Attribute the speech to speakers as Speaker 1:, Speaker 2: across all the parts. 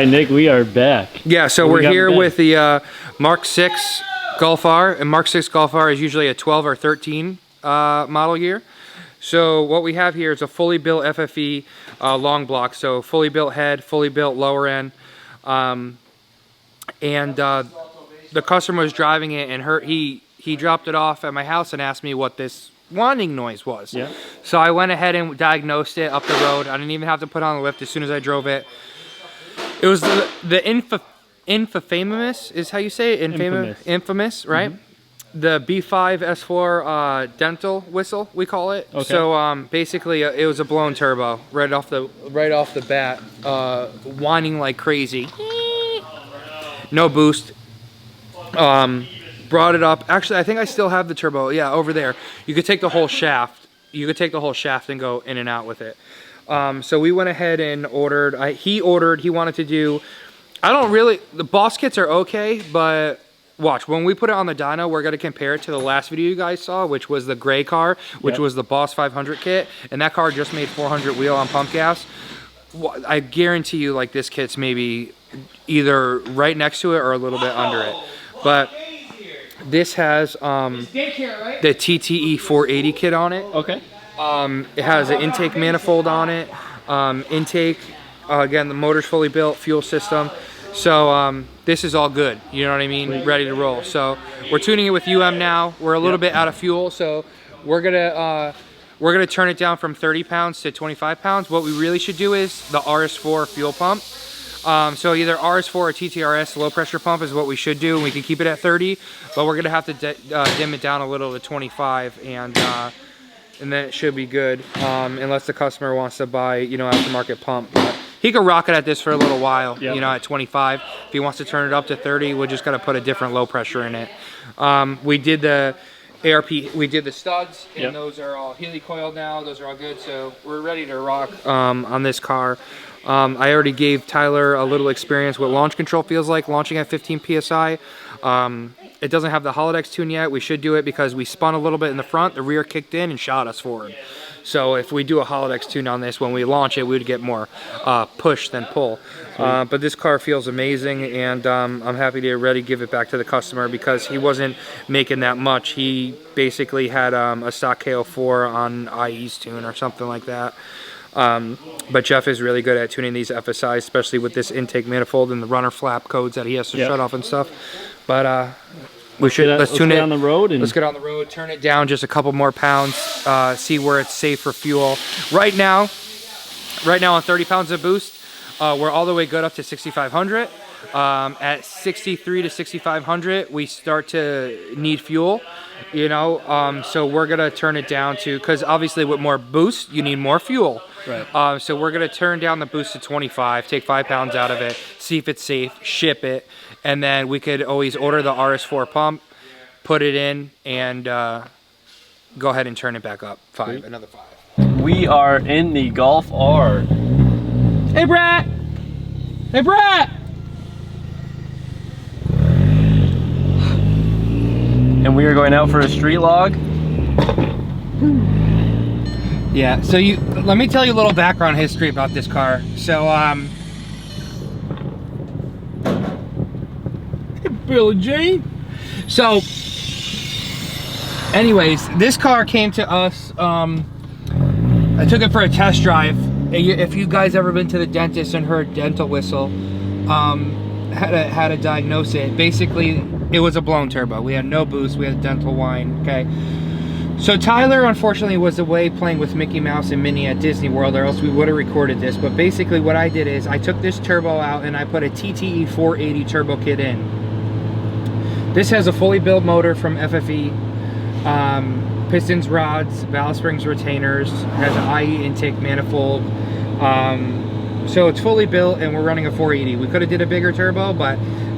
Speaker 1: right, Nick, we are back.
Speaker 2: Yeah, so we're here with the Mark 6 Golf R, and Mark 6 Golf R is usually a 12 or 13 model year. So what we have here is a fully built FFE long block, so fully built head, fully built lower end, and the customer was driving it, and he dropped it off at my house and asked me what this whining noise was.
Speaker 1: Yeah.
Speaker 2: So I went ahead and diagnosed it up the road. I didn't even have to put on the lift as soon as I drove it. It was the infamous is how you say it? Infamous, right? Mm-hmm. The B5 S4 dental whistle, we call it. Okay. So basically it was a blown turbo right off the bat, whining like crazy. No boost. Brought it up. Actually, I think I still have the turbo. Yeah, over there. You could take the whole shaft. You could take the whole shaft and go in and out with it. So we went ahead and ordered. He wanted to do. The Boss kits are okay, but watch, when we put it on the dyno, we're going to compare it to the last video you guys saw, which was the gray car, which was the Boss 500 kit, and that car just made 400 wheel on pump gas. I guarantee you, like, this kit's maybe either right next to it or a little bit under it. But this has the TTE480 kit on it.
Speaker 1: Okay.
Speaker 2: It has an intake manifold on it. Again, the motor's fully built, fuel system. So this is all good. You know what I mean? Ready to roll. So we're tuning it with now. We're a little bit out of fuel, so we're gonna turn it down from 30 pounds to 25 pounds. What we really should do is the RS4 fuel pump. So either RS4 or TTRS low pressure pump is what we should do, and we can keep it at 30, but we're gonna have to dim it down a little to 25, and then it should be good, unless the customer wants to buy, aftermarket pump. But he could rock it at this for a little while, at 25. If he wants to turn it up to 30, we're just gonna put a different low pressure in it. We did the ARP, we did the studs, and those are all helicoiled now. Those are all good, so we're ready to rock on this car. I already gave Tyler a little experience what launch control feels like launching at 15 PSI. It doesn't have the holodeck tune yet. We should do it because we spun a little bit in the front, the rear kicked in and shot us forward. So if we do a holodeck tune on this, when we launch it, we would get more push than pull. But this car feels amazing, and I'm happy to ready give it back to the customer because he wasn't making that much. He basically had a stock KO4 on IE's tune or something like that. But Jeff is really good at tuning these FSIs, especially with this intake manifold and the runner flap codes that he has to shut off and stuff. But let's tune it. Let's get on the road, turn it down just a couple more pounds, see where it's safe for fuel. Right now on 30 pounds of boost, we're all the way good up to 6,500. At 63 to 6,500, we start to need fuel, so we're gonna turn it down to, because obviously with more boost, you need more fuel. Right. So we're gonna turn down the boost to 25, take 5 pounds out of it, see if it's safe, ship it, and then we could always order the RS4 pump, put it in, and go ahead and turn it back up. Another 5.
Speaker 1: We are in the Golf R.
Speaker 2: Hey, Brat! Hey, Brat!
Speaker 1: And we are going out for a street log.
Speaker 2: Yeah, so let me tell you a little background history about this car. So, Billie Jean. So, anyways, this car came to us. I took it for a test drive. If you guys ever been to the dentist and heard dental whistle, had to diagnose it. Basically, it was a blown turbo. We had no boost. We had dental whine. Okay. So Tyler, unfortunately, was away playing with Mickey Mouse and Minnie at Disney World, or else we would have recorded this. But basically what I did is I took this turbo out and I put a TTE480 turbo kit in. This has a fully built motor from FFE, pistons, rods, valve springs, retainers, has an IE intake manifold. So it's fully built and we're running a 480. We could have did a bigger turbo, but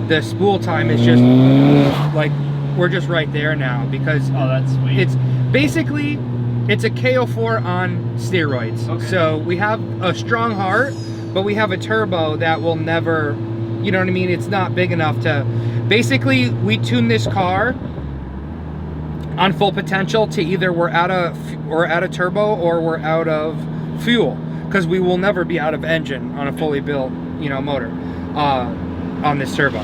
Speaker 2: the spool time is just like, we're just right there now because
Speaker 1: that's sweet.
Speaker 2: It's basically, it's a KO4 on steroids. Okay. So we have a strong heart, but we have a turbo that will never, you know what I mean? It's not big enough to, basically we tune this car on full potential to either we're out of turbo or we're out of fuel, because we will never be out of engine on a fully built, motor. on this turbo.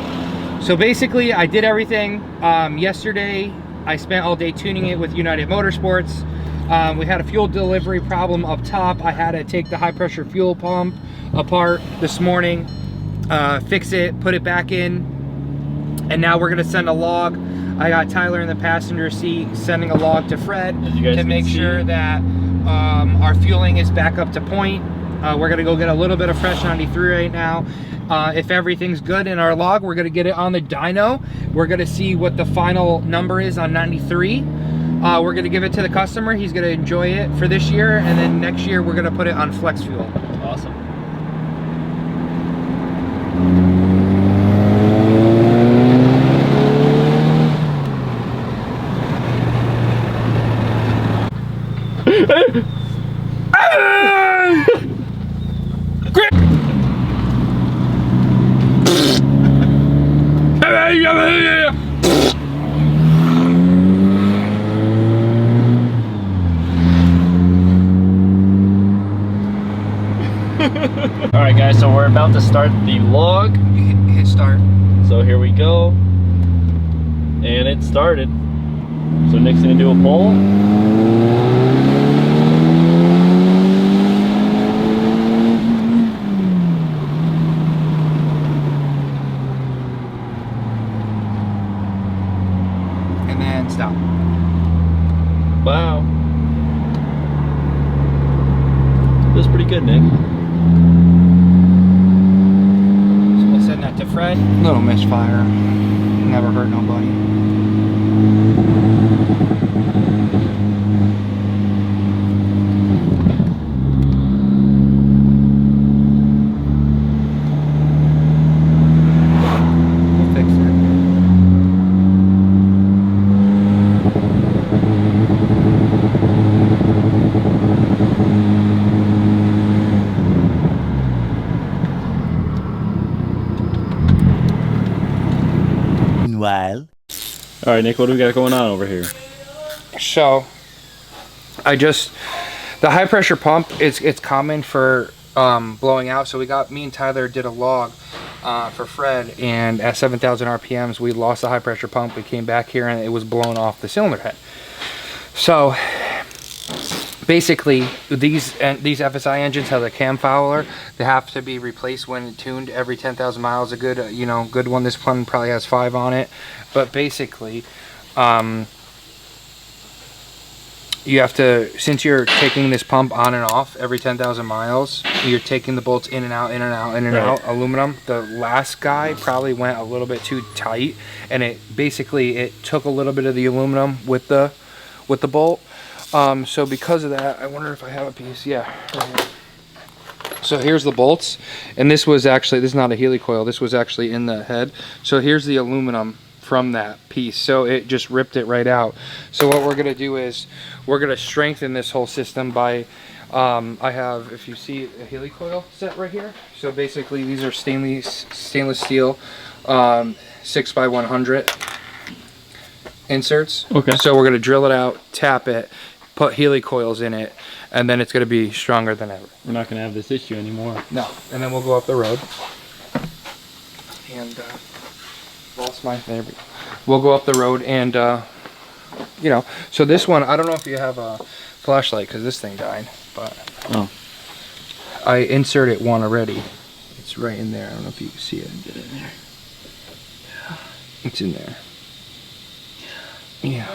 Speaker 2: So basically I did everything. Yesterday I spent all day tuning it with United Motorsports. We had a fuel delivery problem up top. I had to take the high pressure fuel pump apart this morning, fix it, put it back in, and now we're gonna send a log. I got Tyler in the passenger seat sending a log to Fred to make sure that our fueling is back up to point. We're gonna go get a little bit of fresh 93 right now. If everything's good in our log, we're gonna get it on the dyno. We're gonna see what the final number is on 93. We're gonna give it to the customer. He's gonna enjoy it for this year, and then next year we're gonna put it on flex fuel.
Speaker 1: Awesome. Alright guys, so we're about to start the log.
Speaker 2: Hit start.
Speaker 1: So here we go. And it started. So Nick's gonna do a pull.
Speaker 2: And then stop.
Speaker 1: Wow. Feels pretty good, Nick.
Speaker 2: So we'll send that to Fred. Little misfire. Never hurt nobody. We'll fix it.
Speaker 3: Meanwhile.
Speaker 1: All right, Nick, what do we got going on over here?
Speaker 2: So the high pressure pump, it's common for blowing out. So me and Tyler did a log for Fred, and at 7,000 RPMs we lost the high pressure pump. We came back here and it was blown off the cylinder head. So basically these FSI engines have a cam fouler. They have to be replaced when tuned every 10,000 miles. A good good one. This one probably has 5 on it, but basically you have to, since you're taking this pump on and off every 10,000 miles, you're taking the bolts in and out, in and out, in and out, aluminum. The last guy probably went a little bit too tight, and it took a little bit of the aluminum with the bolt. So because of that, I wonder if I have a piece. Yeah, right here. So here's the bolts, and this is not a helicoil. This was actually in the head. So here's the aluminum from that piece, so it just ripped it right out. So what we're gonna do is we're gonna strengthen this whole system by I have, if you see, a helicoil set right here. So basically these are stainless steel 6x100 inserts.
Speaker 1: Okay.
Speaker 2: So we're gonna drill it out, tap it, put helicoils in it, and then it's gonna be stronger than ever.
Speaker 1: We're not gonna have this issue anymore.
Speaker 2: No. And then we'll go up the road and there we go. We'll go up the road and so this one, I don't know if you have a flashlight because this thing died, but I inserted one already. It's right in there. I don't know if you can see it.
Speaker 1: Get in there.
Speaker 2: It's in there. Yeah.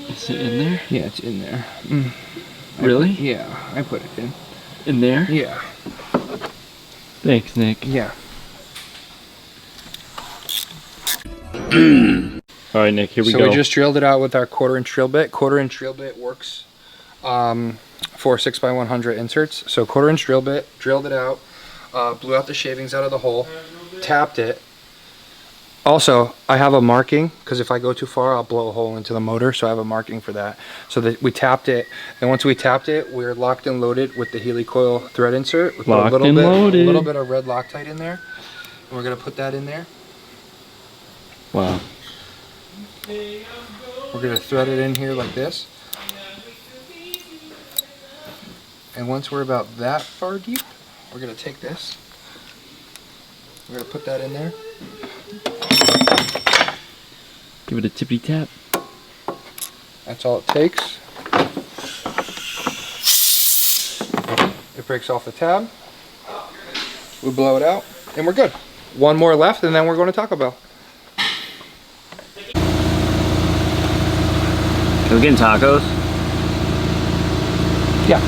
Speaker 1: Is it in there?
Speaker 2: Yeah, it's in there.
Speaker 1: Really?
Speaker 2: Yeah, I put it in.
Speaker 1: In there?
Speaker 2: Yeah.
Speaker 1: Thanks, Nick.
Speaker 2: Yeah.
Speaker 1: All right, Nick, here we go.
Speaker 2: So we just drilled it out with our 1/4" drill bit. 1/4" drill bit works for 6x100 inserts. So 1/4" drill bit, drilled it out, blew out the shavings out of the hole, tapped it. Also, I have a marking, because if I go too far, I'll blow a hole into the motor, so I have a marking for that. So that we tapped it, and once we tapped it, we're locked and loaded with the helicoil thread insert. We put a little bit of red Loctite in there, and we're gonna put that in there.
Speaker 1: Wow.
Speaker 2: We're gonna thread it in here like this. And once we're about that far deep, we're gonna take this We're gonna put that in there.
Speaker 1: Give it a tippy tap.
Speaker 2: That's all it takes. It breaks off the tab. We blow it out, and we're good. One more left, and then we're going to Taco Bell.
Speaker 1: Are we getting tacos?
Speaker 2: Yeah.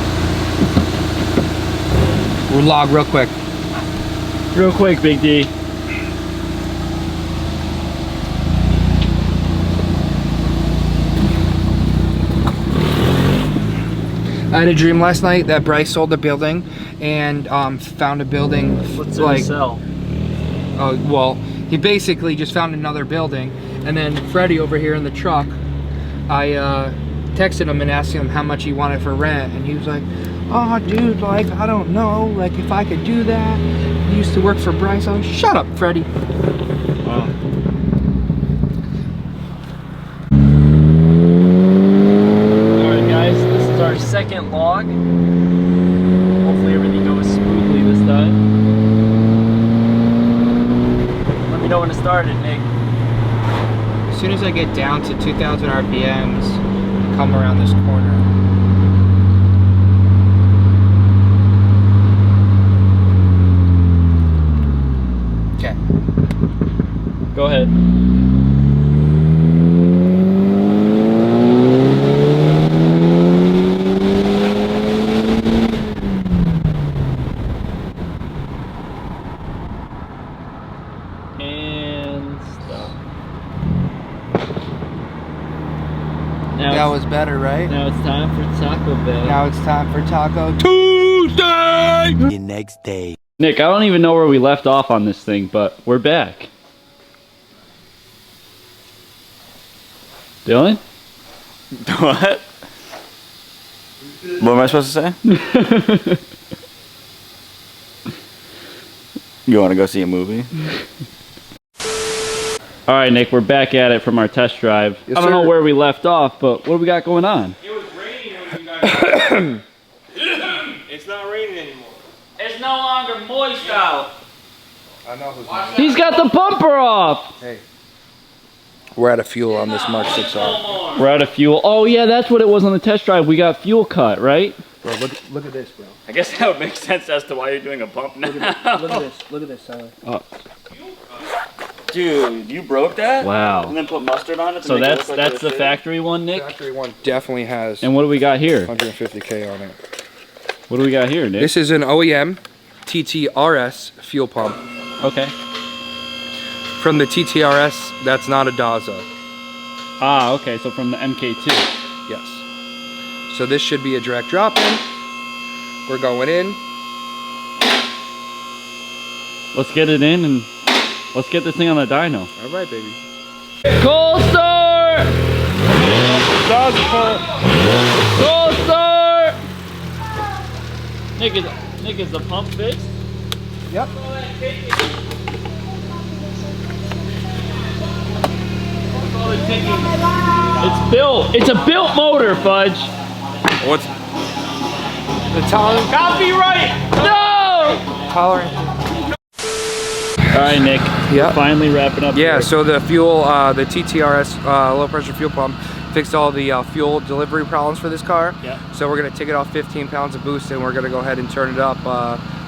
Speaker 2: We'll log real quick.
Speaker 1: Real quick, Big D.
Speaker 2: I had a dream last night that Bryce sold the building and found a building.
Speaker 1: What's
Speaker 2: like,
Speaker 1: it sell?
Speaker 2: Oh, well, he basically just found another building, and then Freddie over here in the truck, I texted him and asked him how much he wanted for rent, and he was like, oh dude, like, I don't know, like if I could do that. He used to work for Bryce. I was, shut up, Freddie.
Speaker 1: Wow. Alright guys, this is our second log. Hopefully everything goes smoothly this time. Let me know when to start it, Nick.
Speaker 2: As soon as I get down to 2,000 RPMs, come around this corner. Okay.
Speaker 1: Go ahead. And stop. Now
Speaker 2: That was better, right?
Speaker 1: now it's time for Taco Bell.
Speaker 2: Now it's time for Taco Tuesday!
Speaker 3: The next day.
Speaker 1: Nick, I don't even know where we left off on this thing, but we're back. Dylan?
Speaker 3: What? What am I supposed to say? You want to go see a movie?
Speaker 1: All right, Nick, we're back at it from our test drive.
Speaker 2: Yes,
Speaker 1: I don't know
Speaker 2: sir.
Speaker 1: where we left off, but what do we got going on?
Speaker 4: It was raining when you guys. It's not raining anymore.
Speaker 1: It's no longer moist out.
Speaker 2: I know who's
Speaker 1: He's got the bumper off.
Speaker 2: Hey. We're out of fuel on this Mark 6R.
Speaker 1: We're out of fuel. Oh, yeah, that's what it was on the test drive. We got fuel cut, right?
Speaker 2: Bro, look at this, bro.
Speaker 3: I guess that would make sense as to why you're doing a bump now.
Speaker 2: Look at this, Tyler.
Speaker 1: Oh,
Speaker 3: Dude, you broke that?
Speaker 1: wow.
Speaker 3: And then put mustard on it to
Speaker 1: So
Speaker 3: make it
Speaker 1: that's
Speaker 3: look like
Speaker 1: that's
Speaker 3: it was
Speaker 1: the
Speaker 3: shitty?
Speaker 1: factory one, Nick?
Speaker 2: Factory one definitely has
Speaker 1: And what do we got here?
Speaker 2: 150K on it.
Speaker 1: What do we got here, Nick?
Speaker 2: This is an OEM TTRS fuel pump.
Speaker 1: Okay.
Speaker 2: From the TTRS, that's not a Daza.
Speaker 1: Ah, okay, so from the MK2.
Speaker 2: Yes. So this should be a direct drop-in. We're going in.
Speaker 1: Let's get it in and let's get this thing on the dyno.
Speaker 2: All right, baby.
Speaker 1: Cold start! Cold start! Nick, is the pump fixed?
Speaker 2: Yep.
Speaker 1: It's built. It's a built motor, Fudge.
Speaker 3: What's
Speaker 2: The tolerance.
Speaker 1: Copyright! No!
Speaker 2: Tolerance.
Speaker 1: All right, Nick.
Speaker 2: Yeah.
Speaker 1: Finally wrapping up.
Speaker 2: Yeah.
Speaker 1: here.
Speaker 2: So the fuel, the TTRS low pressure fuel pump, fixed all the fuel delivery problems for this car.
Speaker 1: Yeah.
Speaker 2: So we're gonna take it off 15 pounds of boost, and we're gonna go ahead and turn it up.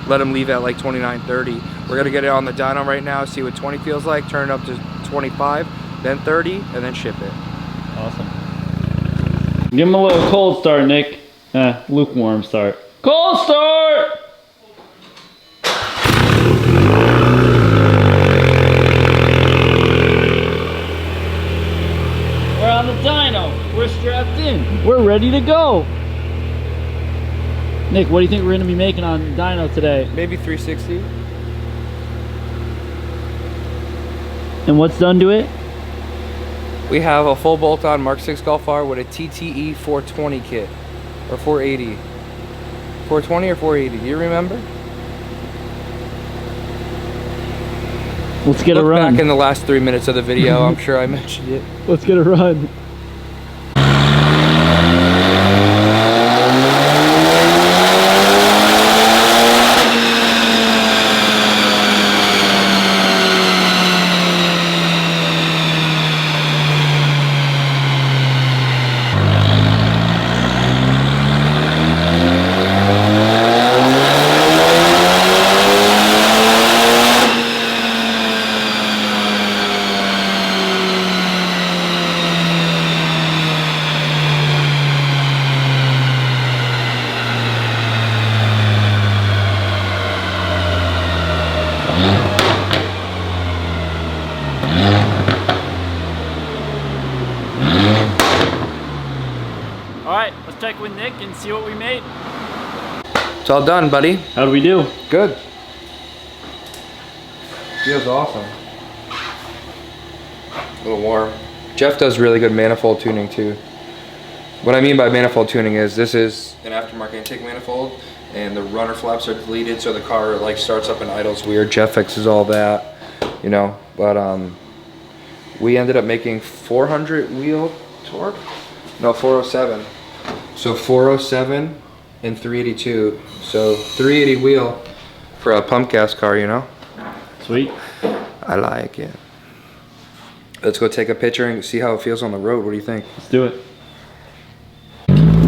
Speaker 2: Let them leave at like 29, 30. We're gonna get it on the dyno right now, see what 20 feels like, turn it up to 25, then 30, and then ship it.
Speaker 1: Awesome. Give him a little cold start, Nick. Lukewarm start. Cold start! We're on the dyno. We're strapped in. We're ready to go. Nick, what do you think we're going to be making on dyno today?
Speaker 2: Maybe 360.
Speaker 1: And what's done to it?
Speaker 2: We have a full bolt-on Mark 6 Golf R with a TTE420 kit, or 480. 420 or 480, do you remember?
Speaker 1: Let's get a
Speaker 2: Look
Speaker 1: run.
Speaker 2: back in the last 3 minutes of the video, I'm sure I mentioned it.
Speaker 1: Let's get a run. All right, let's check with Nick and see what we made.
Speaker 2: It's all done, buddy.
Speaker 3: How do we do?
Speaker 2: Good. Feels awesome. A little warm. Jeff does really good manifold tuning too. What I mean by manifold tuning is this is an aftermarket intake manifold and the runner flaps are deleted so the car like starts up and idles weird. Jeff fixes all that, you know, but we ended up making 400 wheel torque? No, 407. So 407 and 382. So 380 wheel for a pump gas car, you know?
Speaker 3: Sweet.
Speaker 2: I like it. Let's go take a picture and see how it feels on the road. What do you think?
Speaker 3: Let's do it.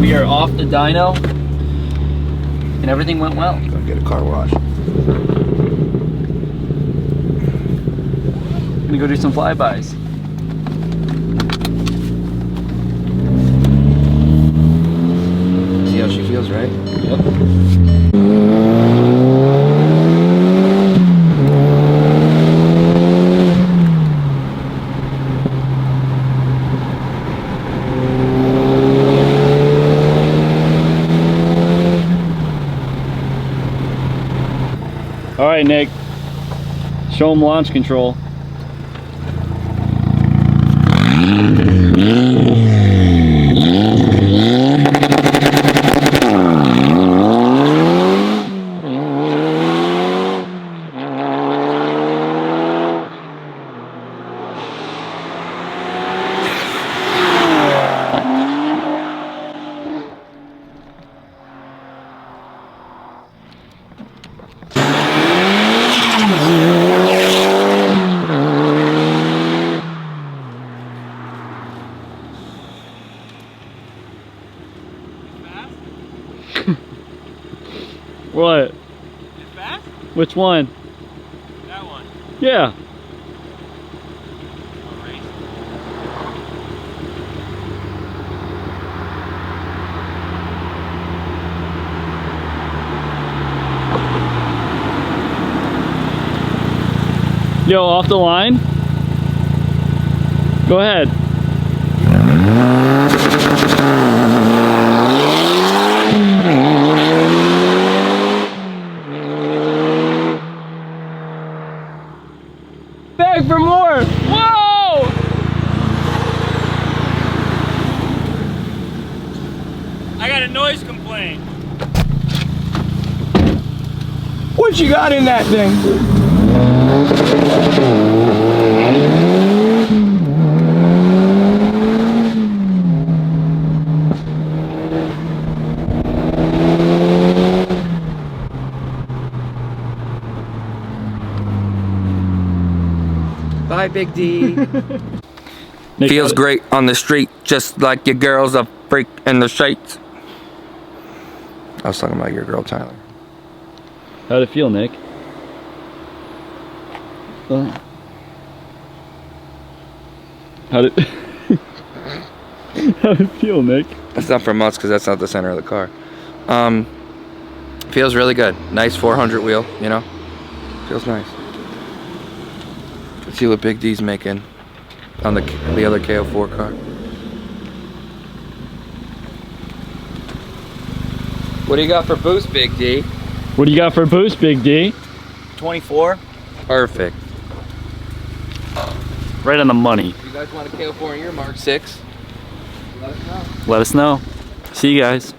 Speaker 1: We are off the dyno, and everything went well.
Speaker 2: Go get a car wash.
Speaker 1: Gonna go do some flybys.
Speaker 2: See how she feels, right?
Speaker 1: Yep.
Speaker 3: All right, Nick. Show them launch control. What?
Speaker 4: It's fast?
Speaker 3: Which one?
Speaker 4: That one.
Speaker 3: Yeah. Yo, off the line? Go ahead. Beg for more! Whoa!
Speaker 4: I got a noise complaint.
Speaker 2: What you got in that thing? Bye, Big D. Feels great on the street, just like your girl's a freak in the streets. I was talking about your girl, Tyler.
Speaker 3: How'd it feel, Nick? How'd it how'd it feel, Nick?
Speaker 2: That's not from us because that's not the center of the car. Feels really good. Nice 400 wheel, you know? Feels nice. Let's see what Big D's making on the other KO4 car. What do you got for boost, Big D?
Speaker 3: What do you got for boost, Big D?
Speaker 1: 24.
Speaker 2: Perfect.
Speaker 3: Right on the money.
Speaker 2: If you guys want a KO4 in your Mark 6, let us know.
Speaker 3: Let us know. See you guys.